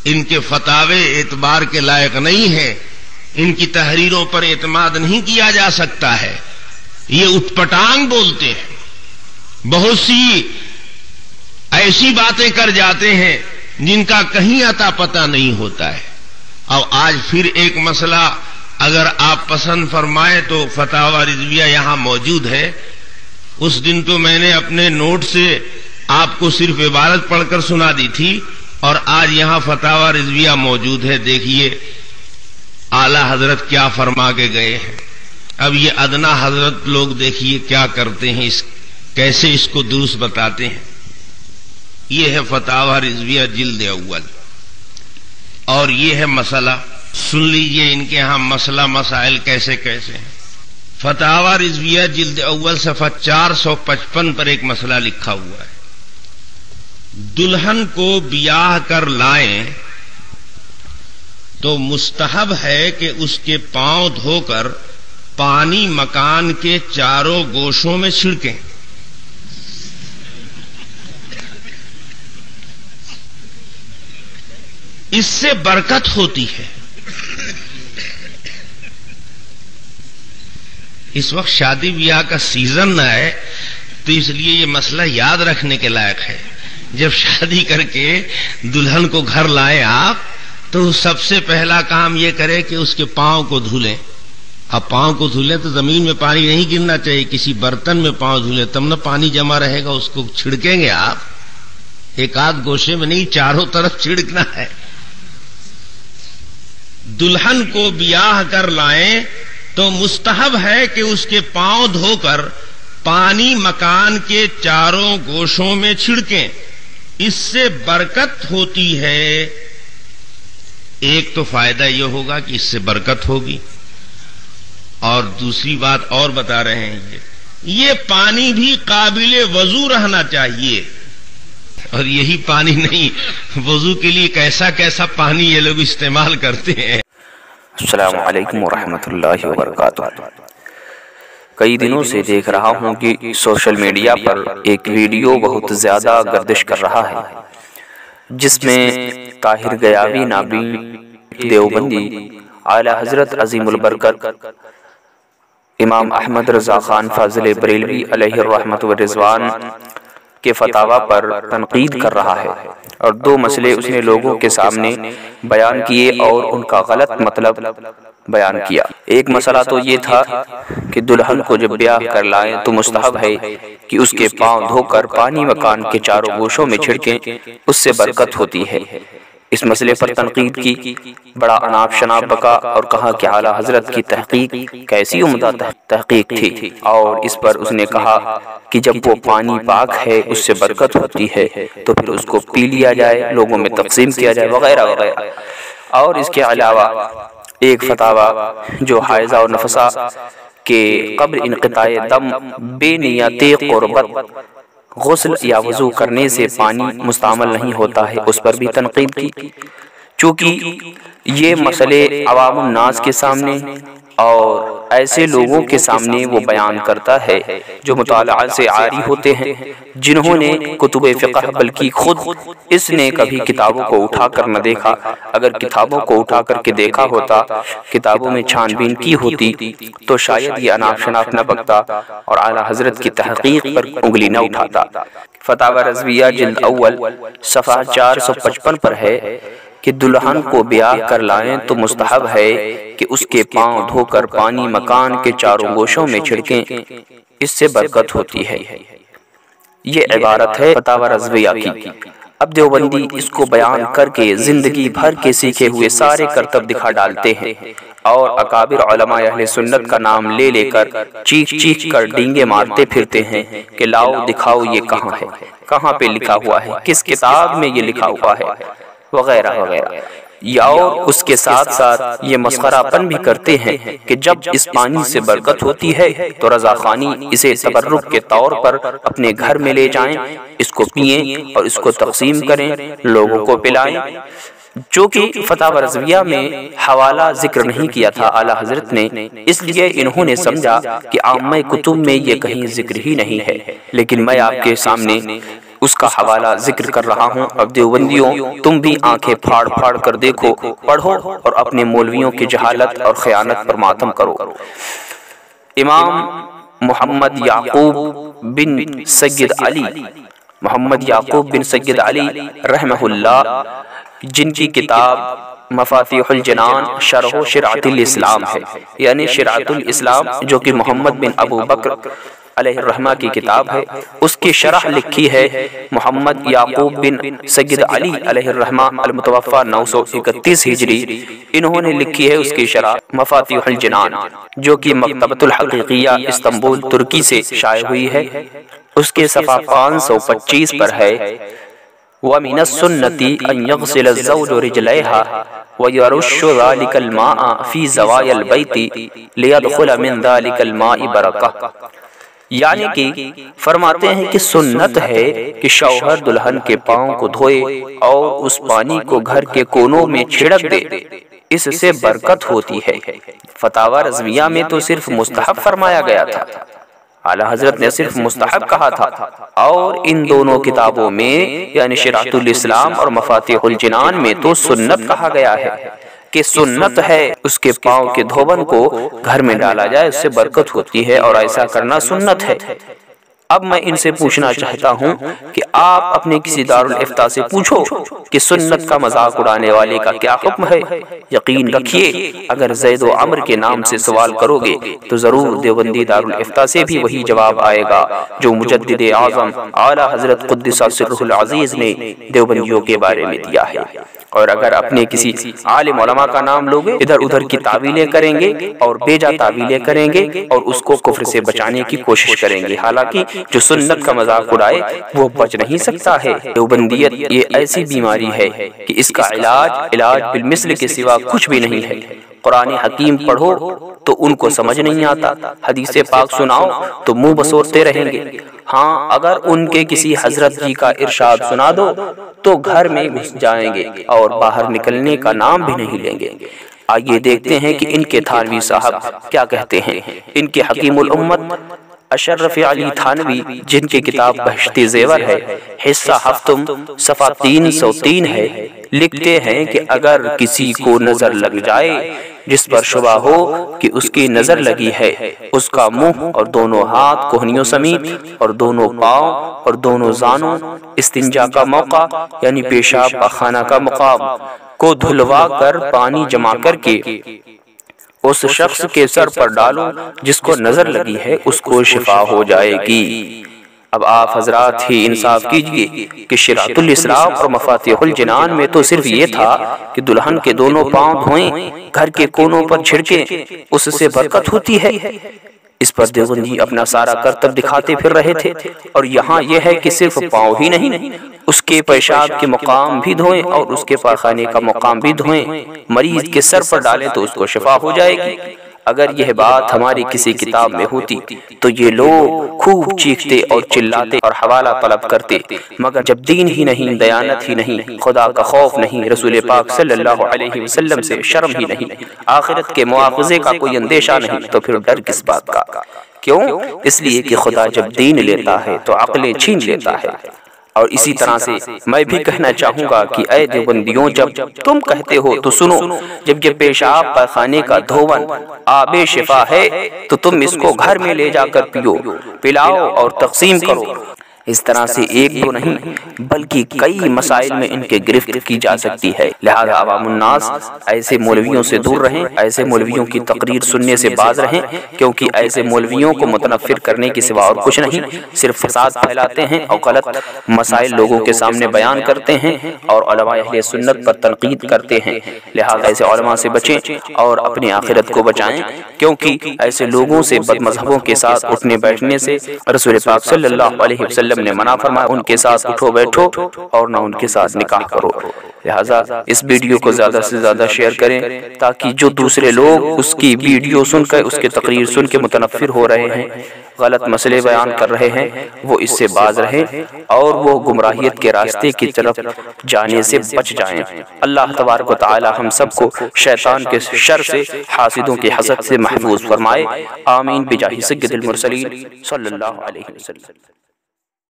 ان کے فتاوے اعتبار کے لائق نہیں ہیں، ان کی تحریروں پر اعتماد نہیں کیا جا سکتا ہے، یہ اٹھ پٹانگ بولتے ہیں، بہت سی ایسی باتیں کر جاتے ہیں جن کا کہیں اتا پتہ نہیں ہوتا ہے۔ اور آج پھر ایک مسئلہ اگر آپ پسند فرمائیں تو فتاوی رضویہ یہاں موجود ہے۔ اس دن تو میں نے اپنے نوٹ سے آپ کو صرف عبارت پڑھ کر سنا دی تھی، اور آج یہاں فتاوی رضویہ موجود ہے۔ دیکھیے اعلی حضرت کیا فرما کے گئے ہیں۔ اب یہ ادنا حضرت لوگ دیکھیے کیا کرتے ہیں، کیسے اس کو درست بتاتے ہیں۔ یہ ہے فتاوی رضویہ جلد اول، اور یہ ہے مسئلہ، سن لیجئے ان کے ہاں مسئلہ مسائل کیسے کیسے ہیں۔ فتاوی رضویہ جلد اول صفحہ 455 پر ایک مسئلہ لکھا ہوا ہے، دلہن کو بیاہ کر لائیں تو مستحب ہے کہ اس کے پاؤں دھو کر پانی مکان کے چاروں گوشوں میں چھڑکیں۔ اس سے برکت ہوتی ہے۔ اس وقت شادی بیاہ کا سیزن نہ ہے تو اس لیے یہ مسئلہ یاد رکھنے کے لائق ہے۔ جب شادی کر کے دلہن کو گھر لائیں آپ تو سب سے پہلا کام یہ کرے کہ اس کے پاؤں کو دھلیں۔ اب پاؤں کو دھلیں تو زمین میں پانی نہیں گرنا چاہیے، کسی برتن میں پاؤں دھلیں تب نہ پانی جمع رہے گا، اس کو چھڑکیں گے آپ، ایک آدھ گوشے میں نہیں، چاروں طرف چھڑکنا ہے۔ دلہن کو بیاہ کر لائیں تو مستحب ہے کہ اس کے پاؤں دھو کر پانی مکان کے چاروں گوشوں میں چھڑکیں، اس سے برکت ہوتی ہے۔ ایک تو فائدہ یہ ہوگا کہ اس سے برکت ہوگی، اور دوسری بات اور بتا رہے ہیں یہ پانی بھی قابل وضو رہنا چاہیے، اور یہی پانی نہیں، وضو کے لیے کیسا کیسا پانی یہ لوگ استعمال کرتے ہیں۔ السلام علیکم ورحمۃ اللہ وبرکاتہ۔ کئی دنوں سے دیکھ رہا ہوں کہ سوشل میڈیا پر ایک ویڈیو بہت زیادہ گردش کر رہا ہے، جس میں طاہر گیاوی نامی دیوبندی اعلی حضرت عظیم البرکت امام احمد رضا خان فاضل بریلوی علیہ الرحمۃ والرضوان کے فتاوی پر تنقید کر رہا ہے، اور دو مسئلے اس نے لوگوں کے سامنے بیان کیے اور ان کا غلط مطلب بیان کیا۔ ایک مسئلہ تو یہ تھا کہ دلہن کو جب بیاہ کر لائیں تو مستحب ہے کہ اس کے پاؤں دھو کر پانی مکان کے چاروں گوشوں میں چھڑکیں، اس سے برکت ہوتی ہے۔ اس مسئلے پر تنقید کی، بڑا اناپ شناپ بکا اور کہا کہ اعلیٰ حضرت کی تحقیق کیسی عمدہ تحقیق تھی، اور اس پر اس نے کہا کہ جب وہ پانی پاک ہے اس سے برکت ہوتی ہے تو پھر اس کو پی لیا جائے، لوگوں میں تقسیم کیا جائے، وغیرہ وغیرہ۔ اور اس کے علاوہ ایک فتاوی جو حائضہ اور نفسہ کے قبل انقطاع دم بے نیت قربت غسل یا وضو کرنے سے پانی مستعمل نہیں ہوتا ہے، اس پر بھی تنقید کی۔ چونکہ یہ مسئلے عوام الناس کے سامنے اور ایسے لوگوں کے سامنے وہ بیان کرتا ہے جو مطالعہ سے عاری ہوتے ہیں، جنہوں نے کتب فقہ بلکہ خود اس نے کبھی کتابوں کو اٹھا کر نہ دیکھا۔ اگر کتابوں کو اٹھا کر کے دیکھا ہوتا، کتابوں میں چھان بین کی ہوتی تو شاید یہ اناپ شناپ نہ بکتا اور اعلیٰ حضرت کی تحقیق پر انگلی نہ اٹھاتا۔ فتاوی رضویہ جلد اول صفحہ 455 پر ہے کہ دلہن کو بیاہ کر لائیں تو مستحب ہے کہ اس کے پاؤں دھو کر پانی مکان کے چاروں گوشوں میں چھڑکیں، اس سے برکت ہوتی ہے۔ یہ عبارت ہے فتاوی رضویہ کی۔ اب دیوبندی اس کو بیان کر کے زندگی بھر کے سیکھے ہوئے سارے کرتب دکھا ڈالتے ہیں، اور اکابر علماء اہل سنت کا نام لے لے کر چیخ چیخ کر ڈینگے مارتے پھرتے ہیں کہ لاؤ دکھاؤ یہ کہاں ہے، کہاں پہ لکھا ہوا ہے، کس کتاب میں یہ لکھا ہوا ہے، وغیرہ وغیرہ۔ یا اور اس کے ساتھ ساتھ یہ مسخرہ پن بھی کرتے ہیں کہ جب اس پانی سے برکت ہوتی ہے تو رضا خانی اسے تبرک کے طور پر اپنے گھر میں لے جائیں، اس کو پئیں اور اس کو تقسیم کریں، لوگوں کو پلائیں۔ جو کہ فتاوی رضویہ میں حوالہ ذکر نہیں کیا تھا اعلیٰ حضرت نے، اس لیے انہوں نے سمجھا کہ عامہ کتب میں یہ کہیں ذکر ہی نہیں ہے، لیکن میں آپ کے سامنے اس کا حوالہ ذکر کر رہا ہوں۔ اب دیوبندیوں تم بھی آنکھیں پھاڑ پھاڑ کر دیکھو، پڑھو اور اپنے مولویوں کی جہالت اور خیانت پر ماتم کرو۔ امام محمد یعقوب بن سید علی، محمد یعقوب بن سید علی رحمہ اللہ، جن کی کتاب مفاتیح الجنان شرح شرعۃ الاسلام ہے، یعنی شرعۃ الاسلام جو کہ محمد بن ابو بکر علیہ الرحمہ کی کتاب ہے، اس کی شرح لکھی ہے محمد یعقوب بن سید علی علیہ الرحمہ المتوفى 931 ہجری۔ انہوں نے لکھی ہے اس کی شرح مفاتیح الجنان، جو کہ مکتبۃ الحقیقیہ استنبول ترکی سے شائع ہوئی ہے۔ اس کے صفحہ 525 پر ہے وَمِنَ السُّنَّةِ أَن يَغْسِلَ الزَّوْجُ رِجْلَيْهَا وَيَرُشُّ ذَلِكَ الْمَاءَ فِي زَوَايَا الْبَيْتِ لِيَدْخُلَ مِن ذَلِكَ الْمَاءِ بَرَكَةٌ، یعنی کہ فرماتے ہیں کہ سنت ہے کہ شوہر دلہن کے پاؤں کو دھوئے اور اس پانی کو گھر کے کونوں میں چھڑک دے، اس سے برکت ہوتی ہے۔ فتاوی رضویہ میں تو صرف مستحب فرمایا گیا تھا، اعلیٰ حضرت نے صرف مستحب کہا تھا، اور ان دونوں کتابوں میں یعنی شرعۃ الاسلام اور مفاتیح الجنان میں تو سنت کہا گیا ہے کہ سنت ہے اس کے پاؤں کے دھوبن کو گھر میں ڈالا جائے، اس سے برکت ہوتی ہے اور ایسا کرنا سنت ہے۔ اب میں ان سے پوچھنا چاہتا ہوں کہ آپ اپنے کسی دارالافتاء سے پوچھو کہ سنت کا مذاق اڑانے والے کا کیا حکم ہے۔ یقین رکھیے اگر زید و عمر کے نام سے سوال کرو گے تو ضرور دیوبندی دارالافتاء سے بھی وہی جواب آئے گا جو مجدد اعظم اعلیٰ حضرت قدس سرہ العزیز نے دیوبندیوں کے بارے میں دیا ہے۔ اور اگر اپنے کسی عالم علماء کا نام لوگے، ادھر ادھر کی تعویلیں کریں گے اور بیجا تعویلیں کریں گے اور اس کو کفر سے بچانے کی کوشش کریں گے، حالانکہ جو سنت کا مذاق اڑائے وہ بچ نہیں سکتا ہے۔ دیوبندیت یہ ایسی بیماری ہے کہ اس کا علاج بالمثل کے سوا کچھ بھی نہیں ہے۔ قرآن حکیم پڑھو تو ان کو سمجھ نہیں آتا، حدیث پاک سناؤ تو منہ بسورتے رہیں گے۔ ہاں اگر ان کے کسی حضرت جی کا ارشاد سنا دو تو گھر میں گھس جائیں گے اور باہر نکلنے کا نام بھی نہیں لیں گے۔ آئیے دیکھتے ہیں کہ ان کے تھانوی صاحب کیا کہتے ہیں۔ ان کے حکیم الامت اشرف علی تھانوی، جن کی کتاب بہشتی زیور ہے، حصہ ہفتم صفحہ 303 ہے، لکھتے ہیں کہ اگر کسی کو نظر لگ جائے جس پر شبہ ہو کہ اس کی نظر لگی ہے، اس کا منہ اور دونوں ہاتھ کوہنیوں سمیت اور دونوں پاؤں اور دونوں زانوں استنجا کا موقع یعنی پیشاب پاخانہ کا مقام کو دھلوا کر پانی جمع کر کے اس شخص کے سر پر ڈالو جس کو نظر لگی ہے، اس کو شفا ہو جائے گی۔ اب آپ حضرات ہی انصاف کیجئے کہ شرعۃ الاسلام اور مفاتیح الجنان میں تو صرف یہ تھا کہ دلہن کے دونوں پاؤں دھوئیں، گھر کے کونوں پر چھڑکیں، اس سے برکت ہوتی ہے۔ اس پر دیوبندی اپنا سارا کرتب دکھاتے پھر رہے تھے، اور یہاں یہ ہے کہ صرف پاؤں ہی نہیں، اس کے پیشاب کے مقام بھی دھوئیں اور اس کے پاخانے کا مقام بھی دھوئیں، مریض کے سر پر ڈالیں تو اس کو شفا ہو جائے گی۔ اگر یہ بات ہماری کسی کتاب میں ہوتی تو یہ لوگ خوب چیختے اور چلاتے اور حوالہ طلب کرتے، مگر جب دین ہی نہیں، دیانت ہی نہیں، خدا کا خوف نہیں، رسول پاک صلی اللہ علیہ وسلم سے شرم ہی نہیں، آخرت کے مواخذے کا کوئی اندیشہ نہیں، تو پھر ڈر کس بات کا؟ کیوں؟ اس لیے کہ خدا جب دین لیتا ہے تو عقلیں چھین لیتا ہے۔ اور اسی طرح سے میں بھی کہنا چاہوں گا کہ اے دیوبندیوں، جب تم کہتے ہو تو سنو، جب یہ پیشاب پاخانے کا دھون آب شفا ہے تو تم اس کو گھر میں لے جا کر پیو، پلاؤ اور تقسیم کرو۔ اس طرح سے ایک دو نہیں بلکہ کئی مسائل میں ان کے گرفت کی جا سکتی ہے۔ لہذا عوام الناس ایسے مولویوں سے دور رہیں، ایسے مولویوں کی تقریر سننے سے باز رہیں، کیونکہ ایسے مولویوں کو متنفر کرنے کے سوا اور کچھ نہیں، صرف فساد پھیلاتے ہیں اور غلط مسائل لوگوں کے سامنے بیان کرتے ہیں اور علماء اہل سنت پر تنقید کرتے ہیں۔ لہذا ایسے علماء سے بچیں اور اپنی آخرت کو بچائیں، کیونکہ ایسے لوگوں سے بد مذہبوں کے ساتھ اٹھنے بیٹھنے سے رسول پاک صلی اللہ علیہ وسلم نے منع فرمایا، ان کے ساتھ اٹھو بیٹھو اور نہ ان کے ساتھ نکاح کرو۔ لہذا اس ویڈیو کو زیادہ سے زیادہ شیئر کریں تاکہ جو دوسرے لوگ اس کی ویڈیو سن کر، اس کی تقریر سن کے متنفر ہو رہے ہیں، غلط مسئلے بیان کر رہے ہیں، وہ اس سے باز رہیں اور وہ گمراہیت کے راستے کی طرف جانے سے بچ جائیں۔ اللہ تبارک و تعالی ہم سب کو شیطان کے شر سے، حاسدوں کے حسد سے محفوظ فرمائے۔ آمین بجاہ سید المرسلین صلی اللہ علیہ وسلم۔